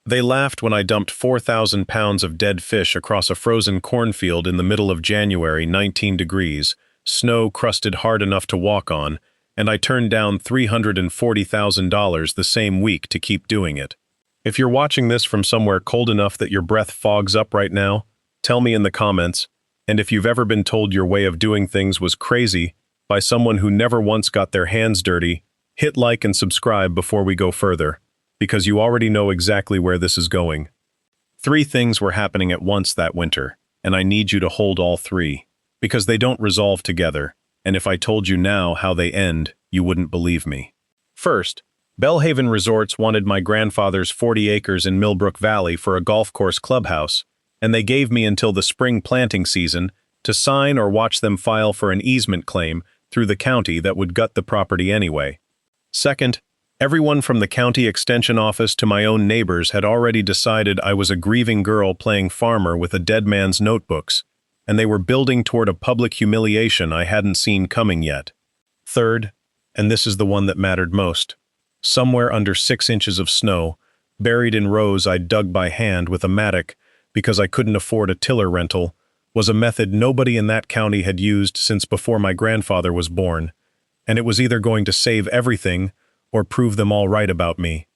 They laughed when I dumped 4,000 pounds of dead fish across a frozen cornfield in the middle of January, 19 degrees, snow crusted hard enough to walk on, and I turned down $340,000 the same week to keep doing it. If you're watching this from somewhere cold enough that your breath fogs up right now, tell me in the comments, and if you've ever been told your way of doing things was crazy by someone who never once got their hands dirty, hit like and subscribe before we go further, because you already know exactly where this is going. 3 things were happening at once that winter, and I need you to hold all 3, because they don't resolve together, and if I told you now how they end, you wouldn't believe me. First, Belhaven Resorts wanted my grandfather's 40 acres in Millbrook Valley for a golf course clubhouse, and they gave me until the spring planting season to sign or watch them file for an easement claim through the county that would gut the property anyway. Second, everyone from the county extension office to my own neighbors had already decided I was a grieving girl playing farmer with a dead man's notebooks, and they were building toward a public humiliation I hadn't seen coming yet. Third, and this is the one that mattered most, somewhere under 6 inches of snow, buried in rows I'd dug by hand with a mattock because I couldn't afford a tiller rental, was a method nobody in that county had used since before my grandfather was born, and it was either going to save everything or prove them all right about me.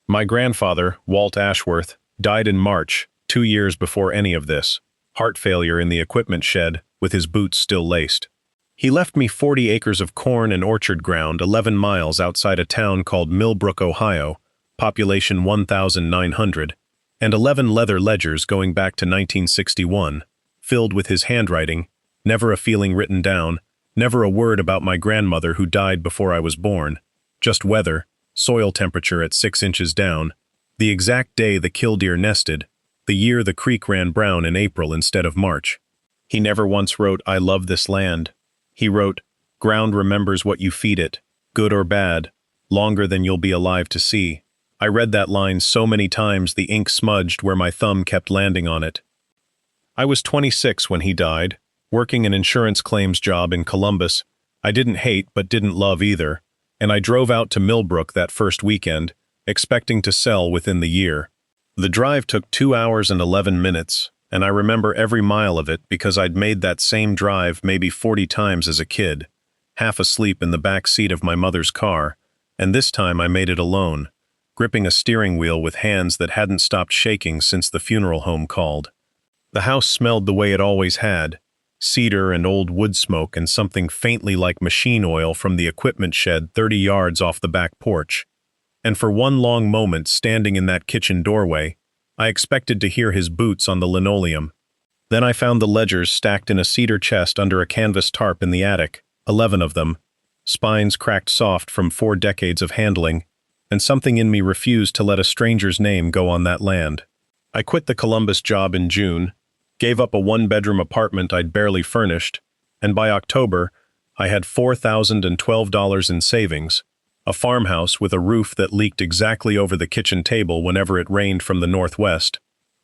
My grandfather, Walt Ashworth, died in March, 2 years before any of this, heart failure in the equipment shed with his boots still laced. He left me 40 acres of corn and orchard ground 11 miles outside a town called Millbrook, Ohio, population 1,900, and 11 leather ledgers going back to 1961, filled with his handwriting, never a feeling written down, never a word about my grandmother who died before I was born, just weather, soil temperature at 6 inches down, the exact day the killdeer nested, the year the creek ran brown in April instead of March. He never once wrote, "I love this land." He wrote, "Ground remembers what you feed it, good or bad, longer than you'll be alive to see." I read that line so many times the ink smudged where my thumb kept landing on it. I was 26 when he died, working an insurance claims job in Columbus. I didn't hate but didn't love either, and I drove out to Millbrook that first weekend, expecting to sell within the year. The drive took 2 hours and 11 minutes, and I remember every mile of it because I'd made that same drive maybe 40 times as a kid, half asleep in the back seat of my mother's car, and this time I made it alone, gripping a steering wheel with hands that hadn't stopped shaking since the funeral home called. The house smelled the way it always had, cedar and old wood smoke and something faintly like machine oil from the equipment shed 30 yards off the back porch. And for one long moment standing in that kitchen doorway, I expected to hear his boots on the linoleum. Then I found the ledgers stacked in a cedar chest under a canvas tarp in the attic, 11 of them, spines cracked soft from 4 decades of handling, and something in me refused to let a stranger's name go on that land. I quit the Columbus job in June, gave up a 1-bedroom apartment I'd barely furnished, and by October, I had $4,012 in savings, a farmhouse with a roof that leaked exactly over the kitchen table whenever it rained from the northwest,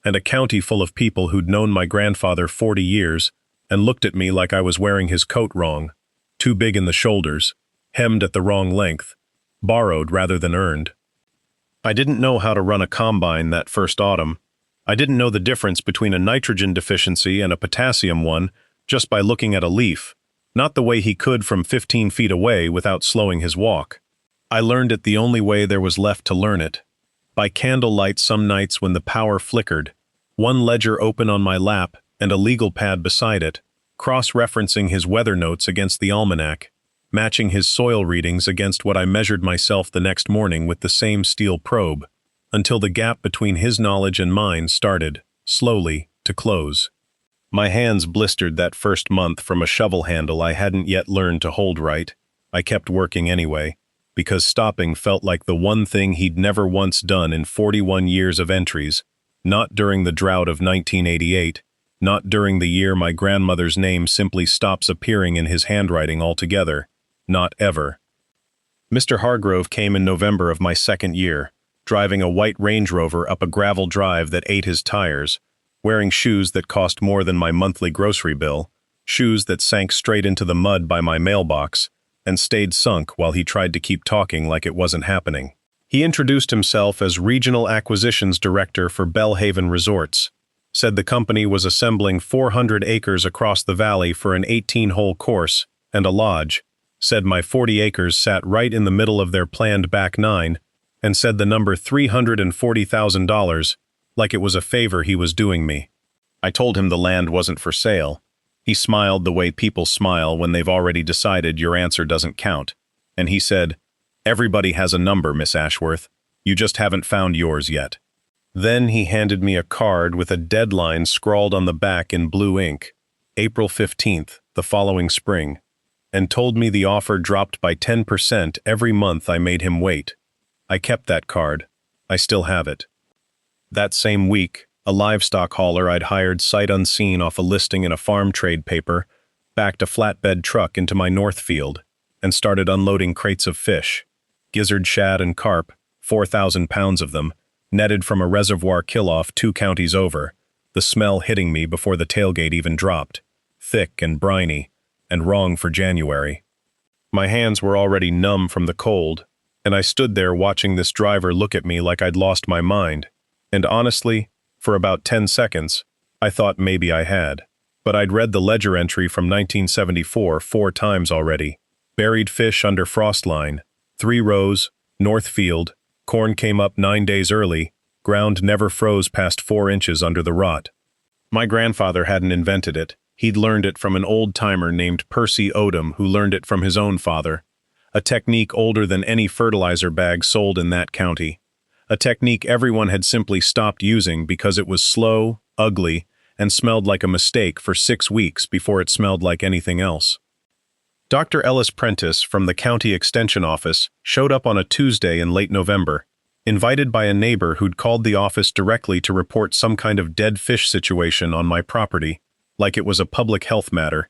and a county full of people who'd known my grandfather 40 years and looked at me like I was wearing his coat wrong, too big in the shoulders, hemmed at the wrong length, borrowed rather than earned. I didn't know how to run a combine that first autumn. I didn't know the difference between a nitrogen deficiency and a potassium one just by looking at a leaf, not the way he could from 15 feet away without slowing his walk. I learned it the only way there was left to learn it, by candlelight some nights when the power flickered, one ledger open on my lap and a legal pad beside it, cross-referencing his weather notes against the almanac, matching his soil readings against what I measured myself the next morning with the same steel probe, until the gap between his knowledge and mine started, slowly, to close. My hands blistered that first month from a shovel handle I hadn't yet learned to hold right. I kept working anyway, because stopping felt like the one thing he'd never once done in 41 years of entries, not during the drought of 1988, not during the year my grandmother's name simply stops appearing in his handwriting altogether, not ever. Mr. Hargrove came in November of my second year, driving a white Range Rover up a gravel drive that ate his tires, wearing shoes that cost more than my monthly grocery bill, shoes that sank straight into the mud by my mailbox, and stayed sunk while he tried to keep talking like it wasn't happening. He introduced himself as Regional Acquisitions Director for Belhaven Resorts, said the company was assembling 400 acres across the valley for an 18-hole course and a lodge, said my 40 acres sat right in the middle of their planned back nine, and said the number $340,000 like it was a favor he was doing me. I told him the land wasn't for sale. He smiled the way people smile when they've already decided your answer doesn't count, and he said, "Everybody has a number, Miss Ashworth. You just haven't found yours yet." Then he handed me a card with a deadline scrawled on the back in blue ink, April 15th, the following spring, and told me the offer dropped by 10% every month I made him wait. I kept that card. I still have it. That same week, a livestock hauler I'd hired sight unseen off a listing in a farm trade paper backed a flatbed truck into my north field and started unloading crates of fish, gizzard shad and carp, 4,000 pounds of them, netted from a reservoir kill-off 2 counties over, the smell hitting me before the tailgate even dropped, thick and briny, and wrong for January. My hands were already numb from the cold, and I stood there watching this driver look at me like I'd lost my mind, and honestly, for about 10 seconds, I thought maybe I had. But I'd read the ledger entry from 1974 4 times already. Buried fish under frost line, 3 rows, north field, corn came up 9 days early, ground never froze past 4 inches under the rot. My grandfather hadn't invented it. He'd learned it from an old-timer named Percy Odom who learned it from his own father. A technique older than any fertilizer bag sold in that county. A technique everyone had simply stopped using because it was slow, ugly, and smelled like a mistake for 6 weeks before it smelled like anything else. Dr. Ellis Prentice from the County Extension Office showed up on a Tuesday in late November, invited by a neighbor who'd called the office directly to report some kind of dead fish situation on my property, like it was a public health matter.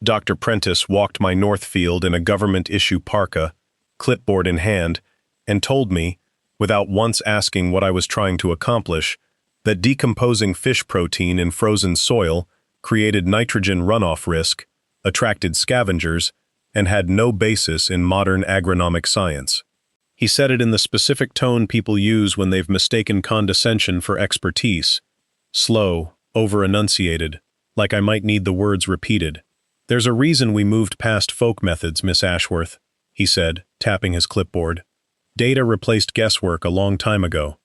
Dr. Prentice walked my north field in a government-issue parka, clipboard in hand, and told me, without once asking what I was trying to accomplish, that decomposing fish protein in frozen soil created nitrogen runoff risk, attracted scavengers, and had no basis in modern agronomic science. He said it in the specific tone people use when they've mistaken condescension for expertise. Slow, over-enunciated, like I might need the words repeated. "There's a reason we moved past folk methods, Miss Ashworth," he said, tapping his clipboard. "Data replaced guesswork a long time ago."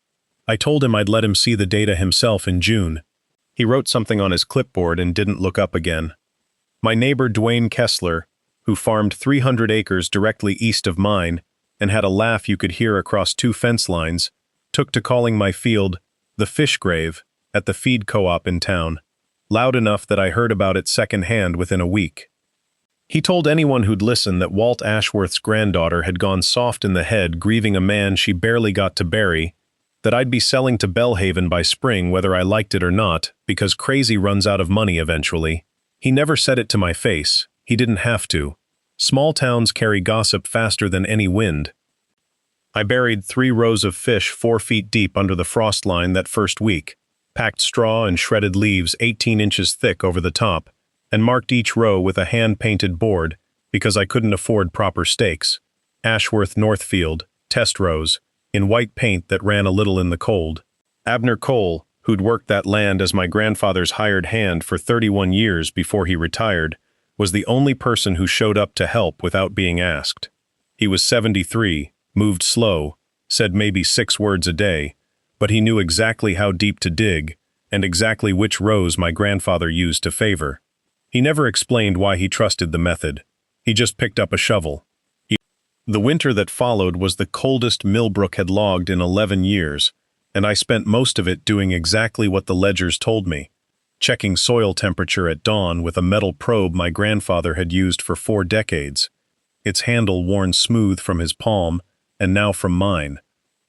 I told him I'd let him see the data himself in June. He wrote something on his clipboard and didn't look up again. My neighbor Dwayne Kessler, who farmed 300 acres directly east of mine and had a laugh you could hear across 2 fence lines, took to calling my field the fish grave at the feed co-op in town, loud enough that I heard about it secondhand within a week. He told anyone who'd listen that Walt Ashworth's granddaughter had gone soft in the head grieving a man she barely got to bury, that I'd be selling to Belhaven by spring whether I liked it or not, because crazy runs out of money eventually. He never said it to my face. He didn't have to. Small towns carry gossip faster than any wind. I buried 3 rows of fish 4 feet deep under the frost line that first week, packed straw and shredded leaves 18 inches thick over the top, and marked each row with a hand-painted board because I couldn't afford proper stakes. Ashworth Northfield, test rows, in white paint that ran a little in the cold. Abner Cole, who'd worked that land as my grandfather's hired hand for 31 years before he retired, was the only person who showed up to help without being asked. He was 73, moved slow, said maybe 6 words a day, but he knew exactly how deep to dig and exactly which rows my grandfather used to favor. He never explained why he trusted the method. He just picked up a shovel. The winter that followed was the coldest Millbrook had logged in 11 years, and I spent most of it doing exactly what the ledgers told me, checking soil temperature at dawn with a metal probe my grandfather had used for 4 decades, its handle worn smooth from his palm and now from mine,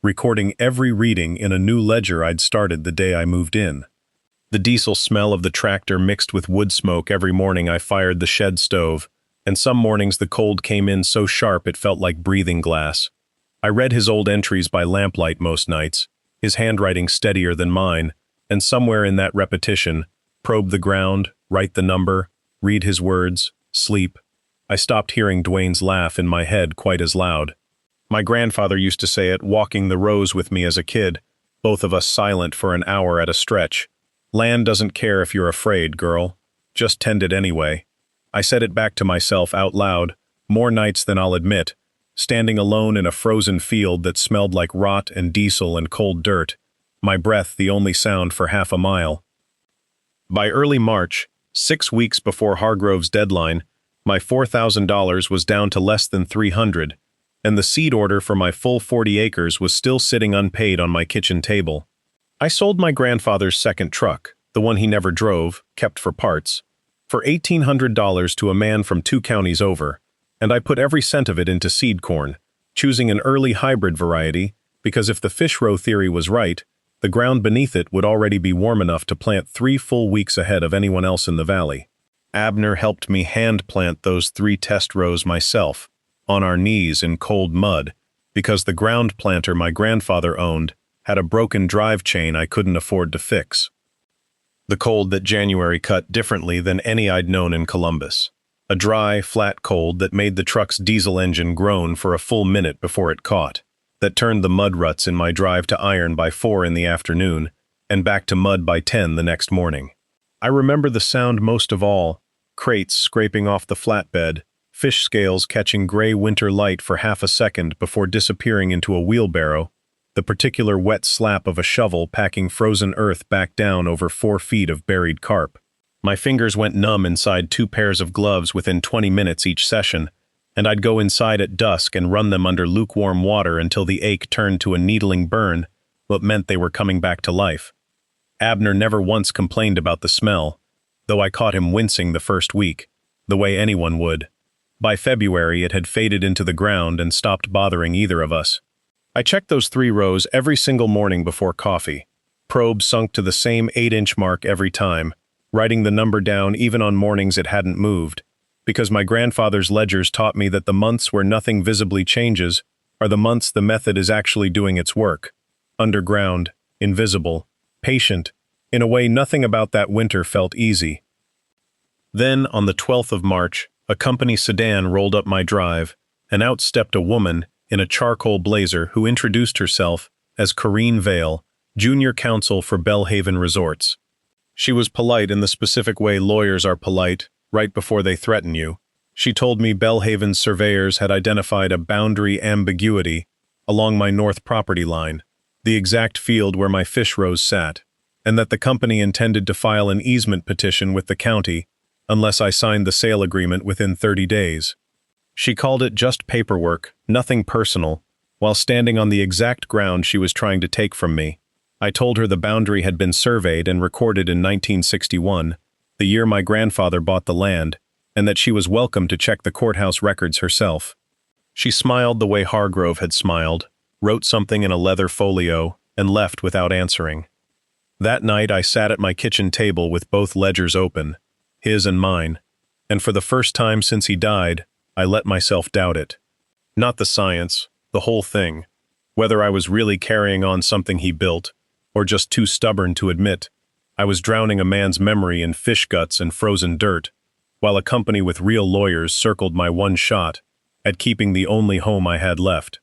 recording every reading in a new ledger I'd started the day I moved in. The diesel smell of the tractor mixed with wood smoke every morning I fired the shed stove, and some mornings the cold came in so sharp it felt like breathing glass. I read his old entries by lamplight most nights, his handwriting steadier than mine, and somewhere in that repetition, probe the ground, write the number, read his words, sleep. I stopped hearing Dwayne's laugh in my head quite as loud. My grandfather used to say it, walking the rows with me as a kid, both of us silent for an hour at a stretch. Land doesn't care if you're afraid, girl. Just tend it anyway. I said it back to myself out loud, more nights than I'll admit, standing alone in a frozen field that smelled like rot and diesel and cold dirt, my breath the only sound for half a mile. By early March, 6 weeks before Hargrove's deadline, my $4,000 was down to less than $300, and the seed order for my full 40 acres was still sitting unpaid on my kitchen table. I sold my grandfather's second truck, the one he never drove, kept for parts, for $1,800 to a man from 2 counties over, and I put every cent of it into seed corn, choosing an early hybrid variety because if the fish row theory was right, the ground beneath it would already be warm enough to plant 3 full weeks ahead of anyone else in the valley. Abner helped me hand plant those 3 test rows myself, on our knees in cold mud, because the ground planter my grandfather owned had a broken drive chain I couldn't afford to fix. The cold that January cut differently than any I'd known in Columbus. A dry, flat cold that made the truck's diesel engine groan for a full minute before it caught, that turned the mud ruts in my drive to iron by 4 in the afternoon, and back to mud by 10 the next morning. I remember the sound most of all, crates scraping off the flatbed, fish scales catching gray winter light for half a second before disappearing into a wheelbarrow, the particular wet slap of a shovel packing frozen earth back down over 4 feet of buried carp. My fingers went numb inside 2 pairs of gloves within 20 minutes each session, and I'd go inside at dusk and run them under lukewarm water until the ache turned to a needling burn, what meant they were coming back to life. Abner never once complained about the smell, though I caught him wincing the first week, the way anyone would. By February it had faded into the ground and stopped bothering either of us. I checked those 3 rows every single morning before coffee. Probe sunk to the same 8-inch mark every time, writing the number down even on mornings it hadn't moved, because my grandfather's ledgers taught me that the months where nothing visibly changes are the months the method is actually doing its work. Underground, invisible, patient, in a way nothing about that winter felt easy. Then, on the 12th of March, a company sedan rolled up my drive, and out stepped a woman in a charcoal blazer who introduced herself as Corrine Vale, junior counsel for Bellhaven Resorts. She was polite in the specific way lawyers are polite, right before they threaten you. She told me Bellhaven's surveyors had identified a boundary ambiguity along my north property line, the exact field where my fish rows sat, and that the company intended to file an easement petition with the county unless I signed the sale agreement within 30 days. She called it just paperwork, nothing personal, while standing on the exact ground she was trying to take from me. I told her the boundary had been surveyed and recorded in 1961, the year my grandfather bought the land, and that she was welcome to check the courthouse records herself. She smiled the way Hargrove had smiled, wrote something in a leather folio, and left without answering. That night I sat at my kitchen table with both ledgers open, his and mine, and for the first time since he died, I let myself doubt it. Not the science, the whole thing, whether I was really carrying on something he built, or just too stubborn to admit I was drowning a man's memory in fish guts and frozen dirt, while a company with real lawyers circled my one shot at keeping the only home I had left.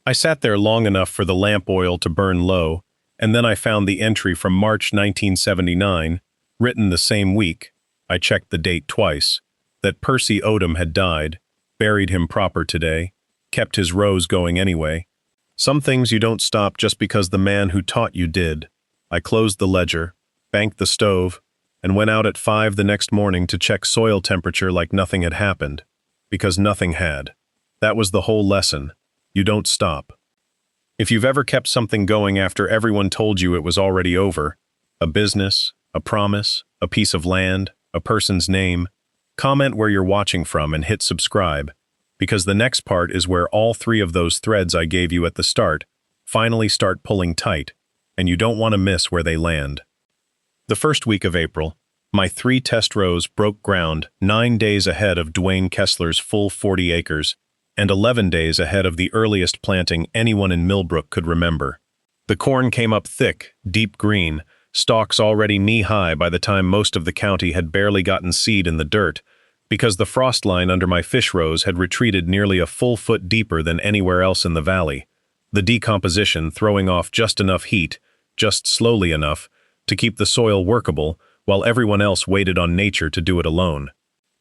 I sat there long enough for the lamp oil to burn low, and then I found the entry from March 1979, written the same week, I checked the date twice, that Percy Odom had died, buried him proper today, kept his rows going anyway. Some things you don't stop just because the man who taught you did. I closed the ledger, banked the stove, and went out at 5 the next morning to check soil temperature like nothing had happened, because nothing had. That was the whole lesson. You don't stop. If you've ever kept something going after everyone told you it was already over, a business, a promise, a piece of land, a person's name, comment where you're watching from and hit subscribe, because the next part is where all 3 of those threads I gave you at the start finally start pulling tight, and you don't want to miss where they land. The first week of April, my 3 test rows broke ground 9 days ahead of Dwayne Kessler's full 40 acres, and 11 days ahead of the earliest planting anyone in Millbrook could remember. The corn came up thick, deep green, stalks already knee-high by the time most of the county had barely gotten seed in the dirt, because the frost line under my fish rows had retreated nearly a full foot deeper than anywhere else in the valley, the decomposition throwing off just enough heat, just slowly enough, to keep the soil workable while everyone else waited on nature to do it alone.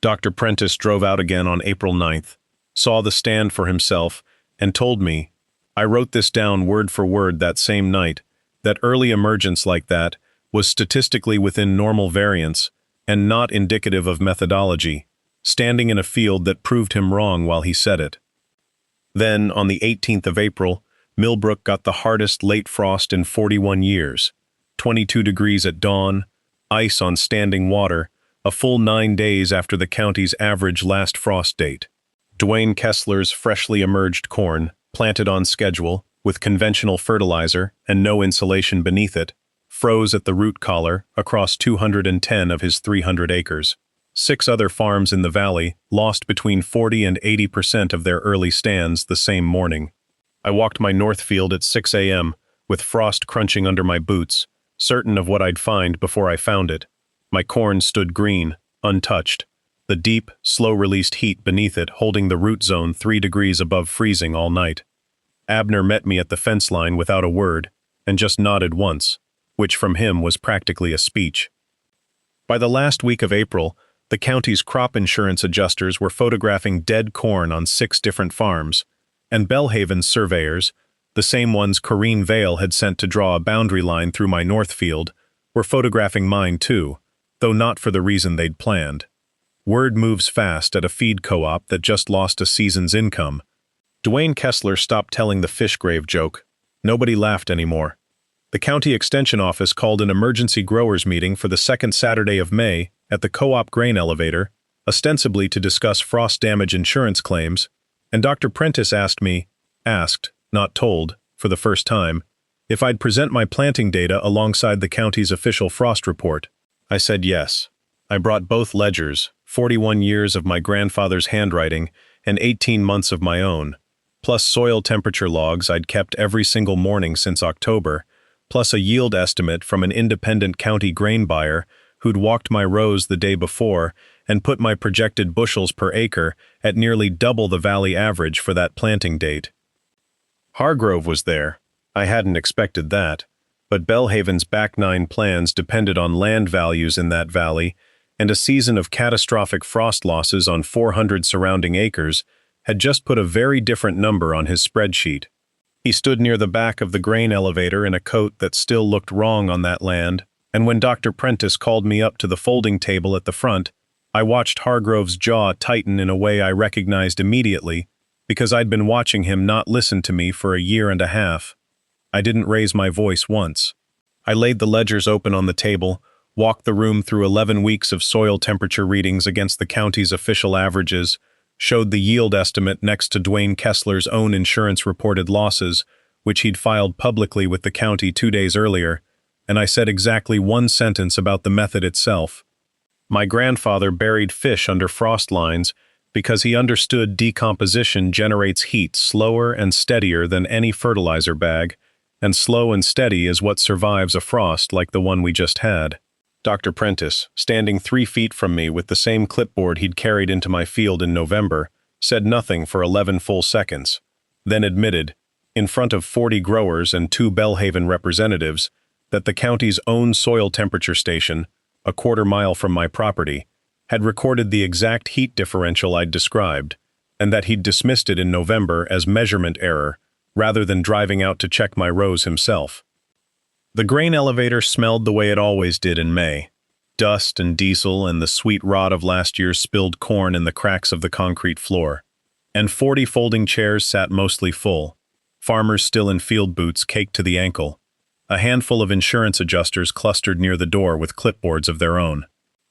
Dr. Prentice drove out again on April 9th, saw the stand for himself, and told me, I wrote this down word for word that same night, that early emergence like that was statistically within normal variance and not indicative of methodology, standing in a field that proved him wrong while he said it. Then, on the 18th of April, Millbrook got the hardest late frost in 41 years, 22 degrees at dawn, ice on standing water, a full 9 days after the county's average last frost date. Dwayne Kessler's freshly emerged corn, planted on schedule, with conventional fertilizer and no insulation beneath it, froze at the root collar across 210 of his 300 acres. 6 other farms in the valley lost between 40 and 80% of their early stands the same morning. I walked my north field at 6 a.m., with frost crunching under my boots, certain of what I'd find before I found it. My corn stood green, untouched, the deep, slow-released heat beneath it holding the root zone 3 degrees above freezing all night. Abner met me at the fence line without a word, and just nodded once, which from him was practically a speech. By the last week of April, the county's crop insurance adjusters were photographing dead corn on 6 different farms, and Belhaven's surveyors, the same ones Corrine Vale had sent to draw a boundary line through my north field, were photographing mine too, though not for the reason they'd planned. Word moves fast at a feed co-op that just lost a season's income. Dwayne Kessler stopped telling the fish grave joke. Nobody laughed anymore. The county extension office called an emergency growers meeting for the second Saturday of May at the co-op grain elevator, ostensibly to discuss frost damage insurance claims, and Dr. Prentice asked, not told, for the first time, if I'd present my planting data alongside the county's official frost report. I said yes. I brought both ledgers, 41 years of my grandfather's handwriting and 18 months of my own, plus soil temperature logs I'd kept every single morning since October, plus a yield estimate from an independent county grain buyer who'd walked my rows the day before and put my projected bushels per acre at nearly double the valley average for that planting date. Hargrove was there. I hadn't expected that, but Belhaven's back 9 plans depended on land values in that valley, and a season of catastrophic frost losses on 400 surrounding acres had just put a very different number on his spreadsheet. He stood near the back of the grain elevator in a coat that still looked wrong on that land, and when Dr. Prentice called me up to the folding table at the front, I watched Hargrove's jaw tighten in a way I recognized immediately, because I'd been watching him not listen to me for a year and a half. I didn't raise my voice once. I laid the ledgers open on the table, walked the room through 11 weeks of soil temperature readings against the county's official averages, showed the yield estimate next to Dwayne Kessler's own insurance-reported losses, which he'd filed publicly with the county 2 days earlier, and I said exactly one sentence about the method itself. My grandfather buried fish under frost lines because he understood decomposition generates heat slower and steadier than any fertilizer bag, and slow and steady is what survives a frost like the one we just had. Dr. Prentice, standing 3 feet from me with the same clipboard he'd carried into my field in November, said nothing for 11 full seconds, then admitted, in front of 40 growers and 2 Belhaven representatives, that the county's own soil temperature station, a quarter-mile from my property, had recorded the exact heat differential I'd described, and that he'd dismissed it in November as measurement error, rather than driving out to check my rows himself. The grain elevator smelled the way it always did in May. Dust and diesel and the sweet rot of last year's spilled corn in the cracks of the concrete floor. And 40 folding chairs sat mostly full, farmers still in field boots caked to the ankle. A handful of insurance adjusters clustered near the door with clipboards of their own.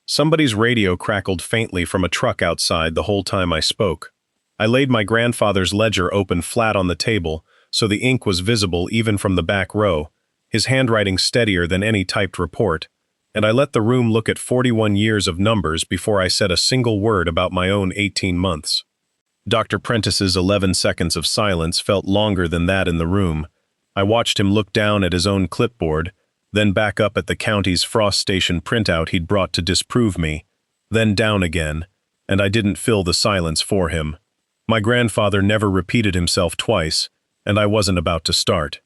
Somebody's radio crackled faintly from a truck outside the whole time I spoke. I laid my grandfather's ledger open flat on the table, so the ink was visible even from the back row, his handwriting steadier than any typed report, and I let the room look at 41 years of numbers before I said a single word about my own 18 months. Dr. Prentice's 11 seconds of silence felt longer than that in the room. I watched him look down at his own clipboard, then back up at the county's frost station printout he'd brought to disprove me, then down again, and I didn't fill the silence for him. My grandfather never repeated himself twice, and I wasn't about to start.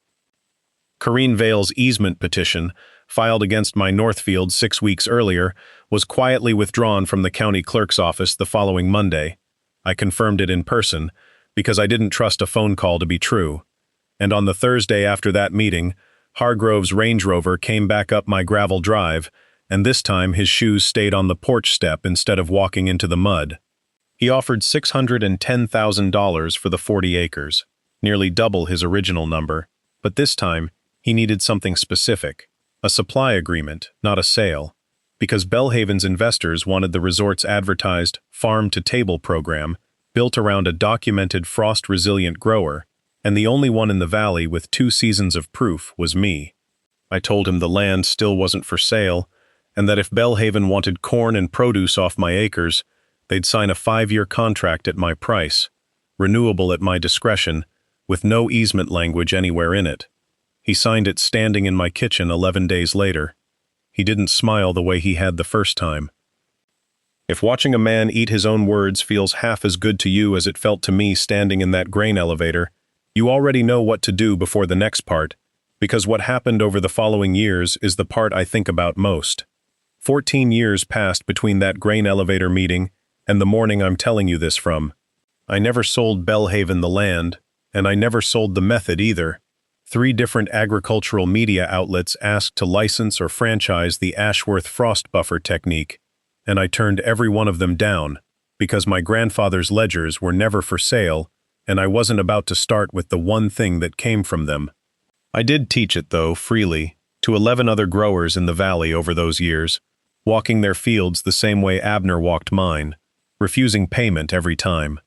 Corrine Vale's easement petition, filed against my Northfield 6 weeks earlier, was quietly withdrawn from the county clerk's office the following Monday. I confirmed it in person, because I didn't trust a phone call to be true. And on the Thursday after that meeting, Hargrove's Range Rover came back up my gravel drive, and this time his shoes stayed on the porch step instead of walking into the mud. He offered $610,000 for the 40 acres, nearly double his original number, but this time he needed something specific, a supply agreement, not a sale, because Belhaven's investors wanted the resort's advertised farm-to-table program built around a documented frost-resilient grower, and the only one in the valley with 2 seasons of proof was me. I told him the land still wasn't for sale, and that if Belhaven wanted corn and produce off my acres, they'd sign a 5-year contract at my price, renewable at my discretion, with no easement language anywhere in it. He signed it standing in my kitchen 11 days later. He didn't smile the way he had the first time. If watching a man eat his own words feels half as good to you as it felt to me standing in that grain elevator, you already know what to do before the next part, because what happened over the following years is the part I think about most. 14 years passed between that grain elevator meeting and the morning I'm telling you this from. I never sold Belhaven the land, and I never sold the method either. 3 different agricultural media outlets asked to license or franchise the Ashworth frost buffer technique, and I turned every one of them down, because my grandfather's ledgers were never for sale, and I wasn't about to start with the one thing that came from them. I did teach it, though, freely, to 11 other growers in the valley over those years, walking their fields the same way Abner walked mine, refusing payment every time.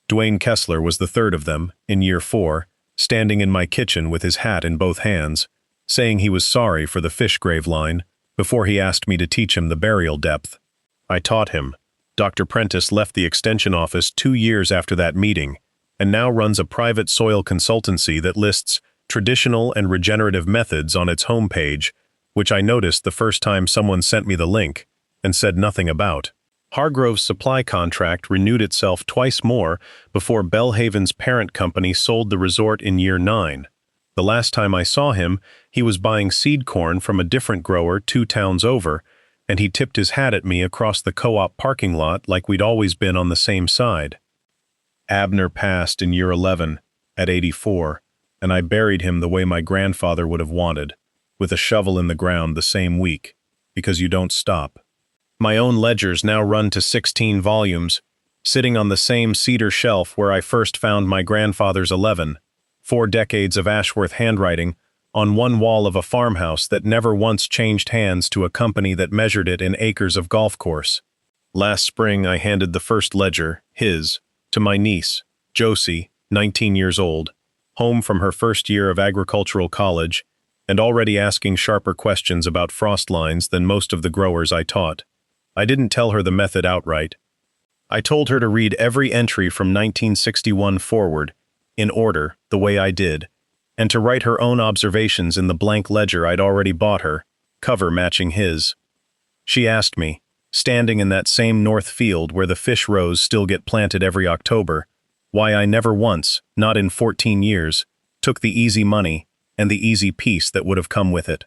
Dwayne Kessler was the third of them, in year 4, standing in my kitchen with his hat in both hands, saying he was sorry for the fish grave line, before he asked me to teach him the burial depth. I taught him. Dr. Prentice left the extension office 2 years after that meeting, and now runs a private soil consultancy that lists traditional and regenerative methods on its homepage, which I noticed the first time someone sent me the link, and said nothing about. Hargrove's supply contract renewed itself twice more before Belhaven's parent company sold the resort in year 9. The last time I saw him, he was buying seed corn from a different grower 2 towns over, and he tipped his hat at me across the co-op parking lot like we'd always been on the same side. Abner passed in year 11, at 84, and I buried him the way my grandfather would have wanted, with a shovel in the ground the same week, because you don't stop. My own ledgers now run to 16 volumes, sitting on the same cedar shelf where I first found my grandfather's 11, 4 decades of Ashworth handwriting, on one wall of a farmhouse that never once changed hands to a company that measured it in acres of golf course. Last spring I handed the first ledger, his, to my niece, Josie, 19 years old, home from her first year of agricultural college, and already asking sharper questions about frost lines than most of the growers I taught. I didn't tell her the method outright. I told her to read every entry from 1961 forward, in order, the way I did, and to write her own observations in the blank ledger I'd already bought her, cover matching his. She asked me, standing in that same north field where the fish rows still get planted every October, why I never once, not in 14 years, took the easy money and the easy peace that would have come with it.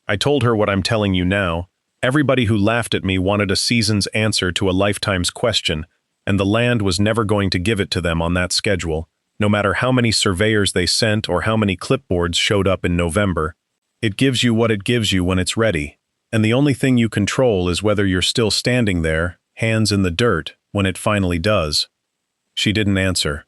I told her what I'm telling you now. Everybody who laughed at me wanted a season's answer to a lifetime's question, and the land was never going to give it to them on that schedule, no matter how many surveyors they sent or how many clipboards showed up in November. It gives you what it gives you when it's ready, and the only thing you control is whether you're still standing there, hands in the dirt, when it finally does. She didn't answer.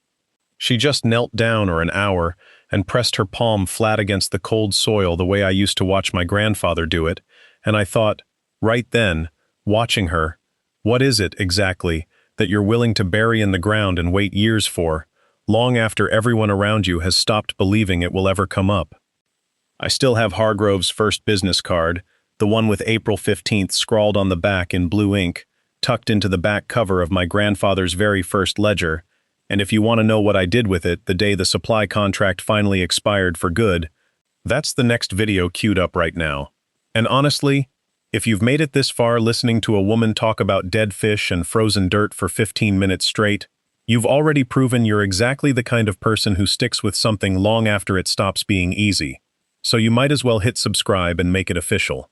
She just knelt down for an hour and pressed her palm flat against the cold soil the way I used to watch my grandfather do it, and I thought, right then, watching her, what is it, exactly, that you're willing to bury in the ground and wait years for, long after everyone around you has stopped believing it will ever come up? I still have Hargrove's first business card, the one with April 15th scrawled on the back in blue ink, tucked into the back cover of my grandfather's very first ledger, and if you want to know what I did with it the day the supply contract finally expired for good, that's the next video queued up right now. And honestly, If you've made it this far listening to a woman talk about dead fish and frozen dirt for 15 minutes straight, you've already proven you're exactly the kind of person who sticks with something long after it stops being easy. So you might as well hit subscribe and make it official.